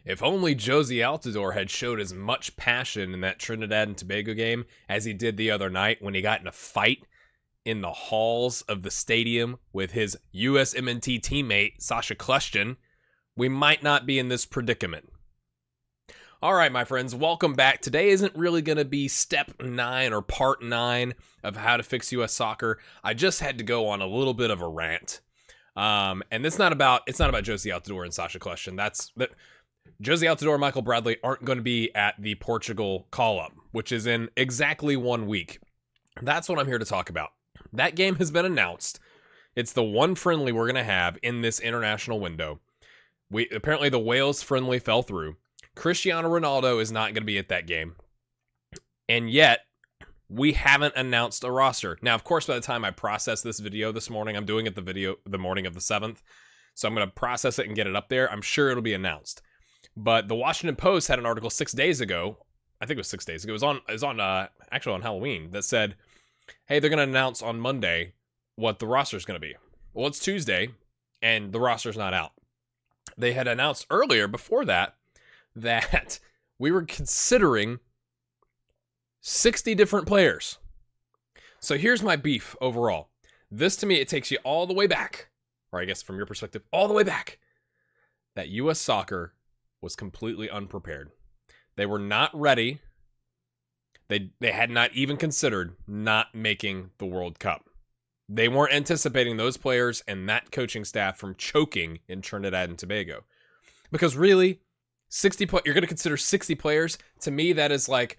If only Josie Altidore had showed as much passion in that Trinidad and Tobago game as he did the other night when he got in a fight in the halls of the stadium with his USMNT teammate, Sasha Kleshtin, we might not be in this predicament. All right, my friends, welcome back. Today isn't really going to be step 9 or part 9 of how to fix U.S. soccer. I just had to go on a little bit of a rant. And it's not about Josie Altidore and Sasha Kleshtin. Josie Altidore and Michael Bradley aren't going to be at the Portugal call-up, which is in exactly 1 week. That's what I'm here to talk about. That game has been announced. It's the one friendly we're going to have in this international window. Apparently the Wales friendly fell through. Cristiano Ronaldo is not going to be at that game. And yet, we haven't announced a roster. Now, of course, by the time I process this video this morning, I'm doing it the morning of the 7th. So I'm going to process it and get it up there. I'm sure it'll be announced. But the Washington Post had an article 6 days ago. I think it was 6 days ago. It was on actually on Halloween that said, hey, they're going to announce on Monday what the roster is going to be. Well, it's Tuesday, and the roster's not out. They had announced earlier, before that we were considering 60 different players. So here's my beef overall. This, to me, it takes you all the way back, or I guess from your perspective, all the way back, that U.S. soccer was completely unprepared. They were not ready. They had not even considered not making the World Cup. They weren't anticipating those players and that coaching staff from choking in Trinidad and Tobago. Because really, you're going to consider 60 players? To me, that is like,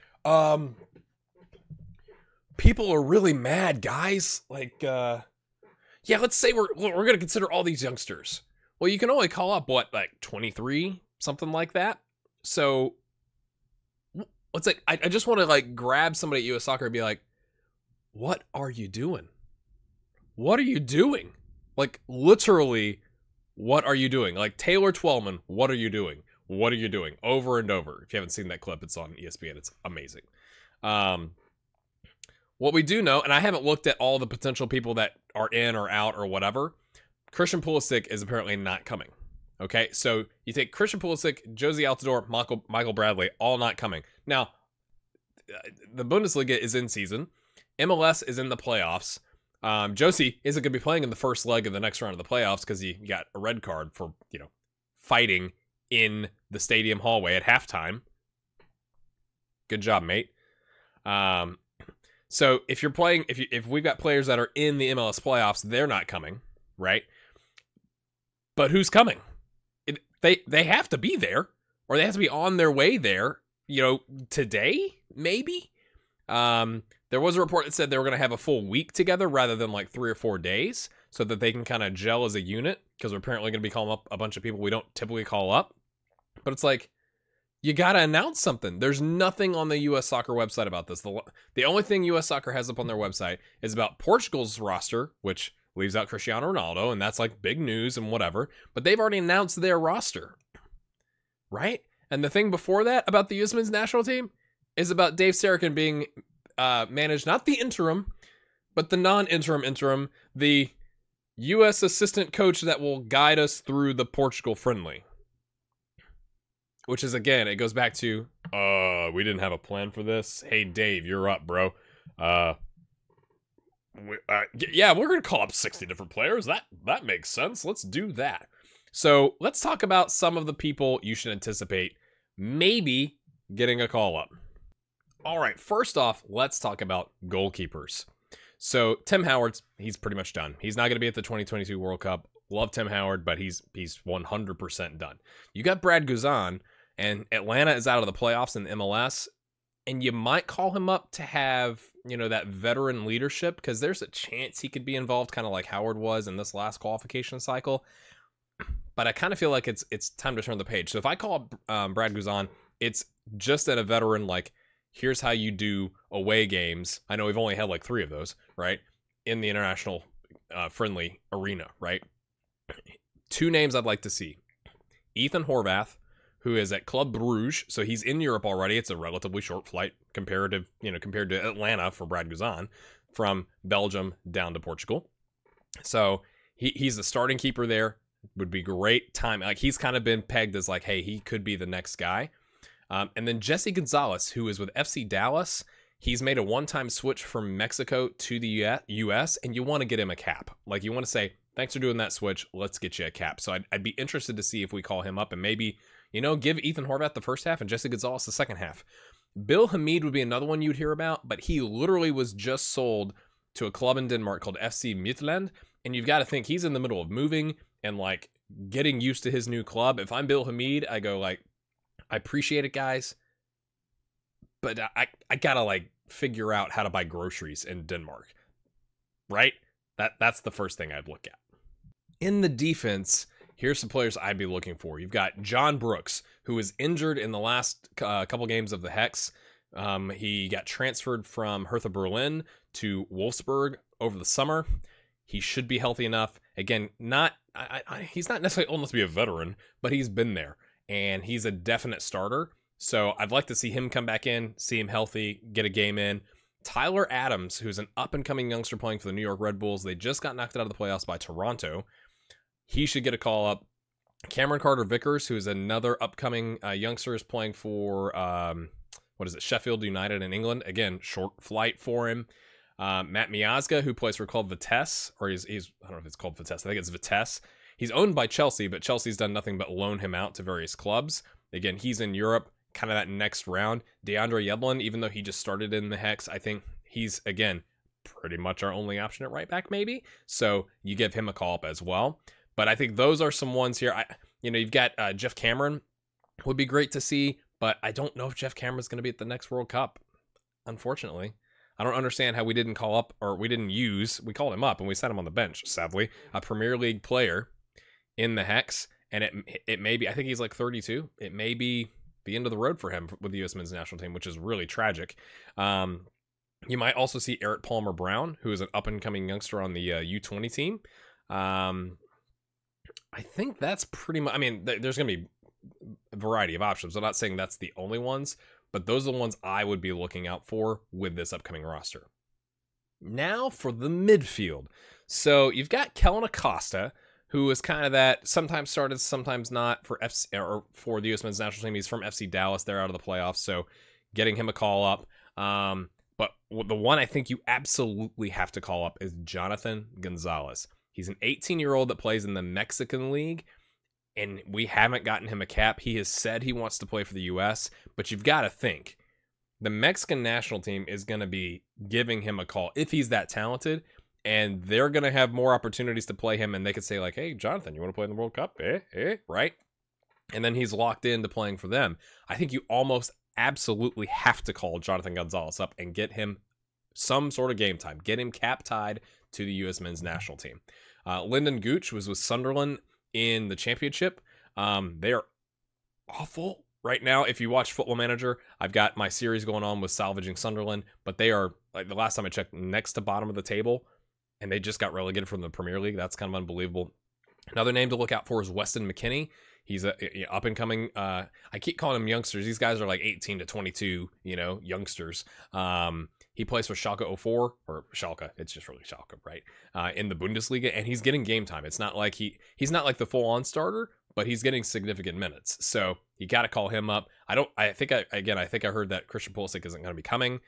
people are really mad, guys. Like, yeah, let's say we're going to consider all these youngsters. Well, you can only call up, what, like 23? Something like that? So, it's like, I just want to, like, grab somebody at U.S. Soccer and be like, what are you doing? What are you doing? Like, literally, what are you doing? Like, Taylor Twellman, what are you doing? What are you doing? Over and over. If you haven't seen that clip, it's on ESPN. It's amazing. What we do know, and I haven't looked at all the potential people that are in or out or whatever, Christian Pulisic is apparently not coming. Okay, so you take Christian Pulisic, Josie Altidore, Michael Bradley, all not coming. Now, the Bundesliga is in season. MLS is in the playoffs. Josie isn't going to be playing in the first leg of the next round of the playoffs because he got a red card for, fighting in the stadium hallway at halftime. Good job, mate. So if you're playing, if we've got players that are in the MLS playoffs, they're not coming, right? But who's coming? They have to be there, or they have to be on their way there, today, maybe? There was a report that said they were going to have a full week together rather than like 3 or 4 days so that they can kind of gel as a unit, because we're apparently going to be calling up a bunch of people we don't typically call up. But it's like, you got to announce something. There's nothing on the U.S. Soccer website about this. The only thing U.S. Soccer has up on their website is about Portugal's roster, which leaves out Cristiano Ronaldo, and that's like big news and whatever. But they've already announced their roster, right? And the thing before that about the U.S. men's national team is about Dave Sarachan being managed, not the interim, but the non-interim, the U.S. assistant coach that will guide us through the Portugal friendly. Which is, again, it goes back to, we didn't have a plan for this. Hey, Dave, you're up, bro. Yeah, we're going to call up 60 different players. That makes sense. Let's do that. So let's talk about some of the people you should anticipate maybe getting a call up. All right, first off, let's talk about goalkeepers. So Tim Howard's, he's pretty much done. He's not going to be at the 2022 World Cup. Love Tim Howard, but he's 100% done. You got Brad Guzan, and Atlanta is out of the playoffs in the MLS, and you might call him up to have, that veteran leadership, because there's a chance he could be involved, kind of like Howard was in this last qualification cycle. But I kind of feel like it's time to turn the page. So if I call up Brad Guzan, it's just at a veteran, like, here's how you do away games. I know we've only had like 3 of those, right? In the international friendly arena, right? 2 names I'd like to see. Ethan Horvath, who is at Club Bruges, so he's in Europe already. It's a relatively short flight compared to Atlanta for Brad Guzan, from Belgium down to Portugal. So he's the starting keeper there. would be great time. Like, he's kind of been pegged as like, hey, he could be the next guy. And then Jesse Gonzalez, who is with FC Dallas. He's made a one-time switch from Mexico to the U.S., and you want to get him a cap. Like, you want to say, thanks for doing that switch. Let's get you a cap. So I'd be interested to see if we call him up and maybe, give Ethan Horvath the first half and Jesse Gonzalez the second half. Bill Hamid would be another one you'd hear about, but he literally was just sold to a club in Denmark called FC Midfield, and you've got to think he's in the middle of moving and, like, getting used to his new club. If I'm Bill Hamid, I go, like, I appreciate it, guys, but I gotta, like, figure out how to buy groceries in Denmark, right? That's the first thing I'd look at. In the defense, here's some players I'd be looking for. You've got John Brooks, who was injured in the last couple games of the Hex. He got transferred from Hertha Berlin to Wolfsburg over the summer. He should be healthy enough. Again, he's not necessarily old enough to be a veteran, but he's been there, and he's a definite starter. So I'd like to see him come back in, see him healthy, get a game in. Tyler Adams, who's an up-and-coming youngster playing for the New York Red Bulls. They just got knocked out of the playoffs by Toronto. He should get a call up. Cameron Carter-Vickers, who's another upcoming youngster, is playing for, Sheffield United in England. Again, short flight for him. Matt Miazga, who plays for Club Vitesse, or he's I don't know if it's called Vitesse. I think it's Vitesse. He's owned by Chelsea, but Chelsea's done nothing but loan him out to various clubs. Again, he's in Europe, kind of that next round. DeAndre Yedlin, even though he just started in the Hex, I think he's, again, pretty much our only option at right back, maybe. So you give him a call up as well. But I think those are some ones here. You've got Jeff Cameron, would be great to see, but I don't know if Jeff Cameron's going to be at the next World Cup, unfortunately. I don't understand how we didn't call up, or we called him up and we set him on the bench, sadly, a Premier League player in the Hex. And it may be, I think he's like 32. It may be the end of the road for him with the U.S. men's national team, which is really tragic. You might also see Eric Palmer Brown, who is an up-and-coming youngster on the U20 team. I think that's pretty much, there's going to be a variety of options. I'm not saying that's the only ones, but those are the ones I would be looking out for with this upcoming roster. Now for the midfield. So you've got Kellen Acosta, who is kind of that, sometimes started, sometimes not, for for the U.S. men's national team. He's from FC Dallas. They're out of the playoffs, so getting him a call up. But the one I think you absolutely have to call up is Jonathan Gonzalez. He's an 18-year-old that plays in the Mexican League, and we haven't gotten him a cap. He has said he wants to play for the U.S., but you've got to think, the Mexican national team is going to be giving him a call if he's that talented, and they're going to have more opportunities to play him, and they could say, like, hey, Jonathan, you want to play in the World Cup? Right? And then he's locked into playing for them. I think you almost absolutely have to call Jonathan Gonzalez up and get him some sort of game time. Get him cap-tied to the U.S. men's national team. Lyndon Gooch was with Sunderland in the championship. They are awful right now. If you watch Football Manager, I've got my series going on with Salvaging Sunderland, but they are, like, the last time I checked, next to bottom of the table, and they just got relegated from the Premier League. That's kind of unbelievable. Another name to look out for is Weston McKennie. He's a up-and-coming, I keep calling them youngsters. These guys are like 18 to 22, youngsters. He plays for Schalke 04, or Schalke, it's just really Schalke, right? In the Bundesliga, and he's getting game time. It's not like he's not like the full-on starter, but he's getting significant minutes. So you got to call him up. I think I heard that Christian Pulisic isn't going to be coming.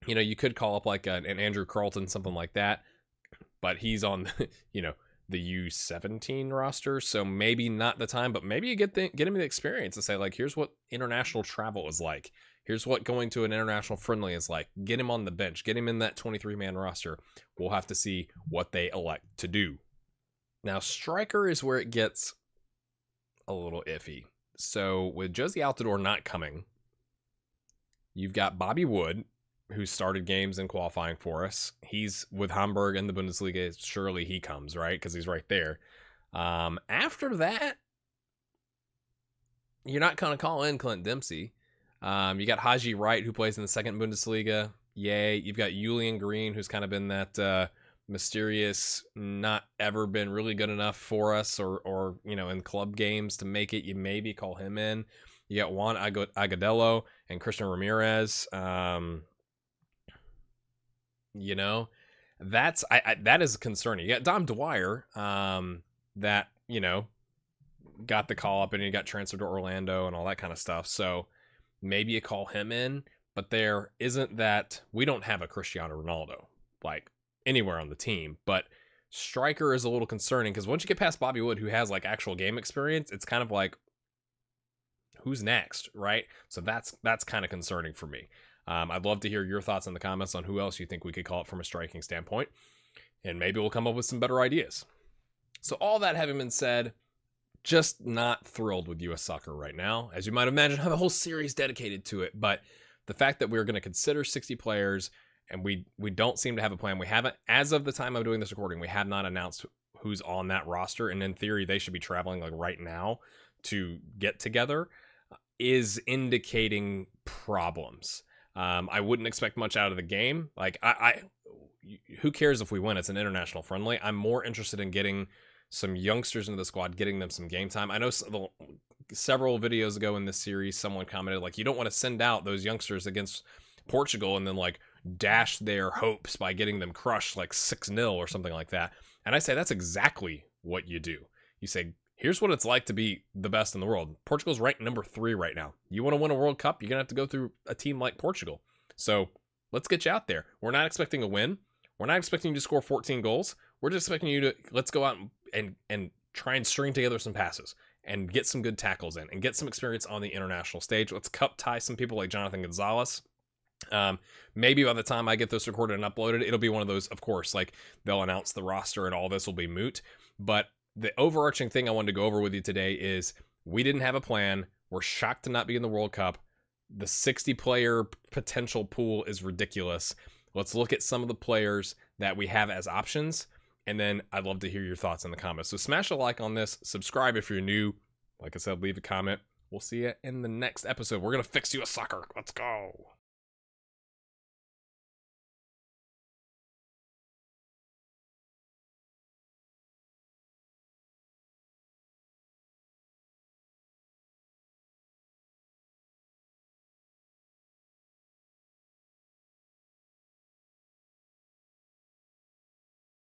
You could call up like an Andrew Carlton, something like that, but he's on, the U17 roster, so maybe not the time, but maybe you get him the experience to say, like, here's what international travel is like. Here's what going to an international friendly is like. Get him on the bench. Get him in that 23-man roster. We'll have to see what they elect to do. Now, striker is where it gets a little iffy. So with Josie Altidore not coming, you've got Bobby Wood, who started games in qualifying for us. He's with Hamburg in the Bundesliga. Surely he comes, right? Because he's right there. After that, you're not going to call in Clint Dempsey. You got Haji Wright, who plays in the second Bundesliga. Yay. You've got Julian Green, who's kind of been that mysterious, not ever been really good enough for us or in club games to make it. You maybe call him in. You got Juan Agudelo and Christian Ramirez. That is concerning. You got Dom Dwyer, that, got the call up and he got transferred to Orlando and all that kind of stuff. So maybe you call him in, but there isn't that. We don't have a Cristiano Ronaldo like anywhere on the team, but striker is a little concerning because once you get past Bobby Wood, who has like actual game experience, it's kind of like, who's next, right? So that's kind of concerning for me. I'd love to hear your thoughts in the comments on who else you think we could call it from a striking standpoint, and maybe we'll come up with some better ideas. So all that having been said, just not thrilled with U.S. soccer right now. As you might imagine, I have a whole series dedicated to it, but the fact that we're going to consider 60 players and we don't seem to have a plan. We haven't, as of the time I'm doing this recording, we have not announced who's on that roster, and in theory, they should be traveling like right now to get together, is indicating problems. I wouldn't expect much out of the game. Like, who cares if we win? It's an international friendly. I'm more interested in getting some youngsters into the squad, getting them some game time. I know several videos ago in this series, someone commented, like, you don't want to send out those youngsters against Portugal and then, like, dash their hopes by getting them crushed, like, 6-0 or something like that. And I say that's exactly what you do. You say, here's what it's like to be the best in the world. Portugal's ranked number 3 right now. You want to win a World Cup, you're going to have to go through a team like Portugal. So let's get you out there. We're not expecting a win. We're not expecting you to score 14 goals. We're just expecting you to, let's go out and try and string together some passes and get some good tackles in and get some experience on the international stage. Let's cup tie some people like Jonathan Gonzalez. Maybe by the time I get this recorded and uploaded, it'll be one of those, of course, like they'll announce the roster and all this will be moot. But the overarching thing I wanted to go over with you today is we didn't have a plan. We're shocked to not be in the World Cup. The 60-player potential pool is ridiculous. Let's look at some of the players that we have as options, and then I'd love to hear your thoughts in the comments. So smash a like on this. Subscribe if you're new. Like I said, leave a comment. We'll see you in the next episode. We're going to fix U.S. soccer. Let's go.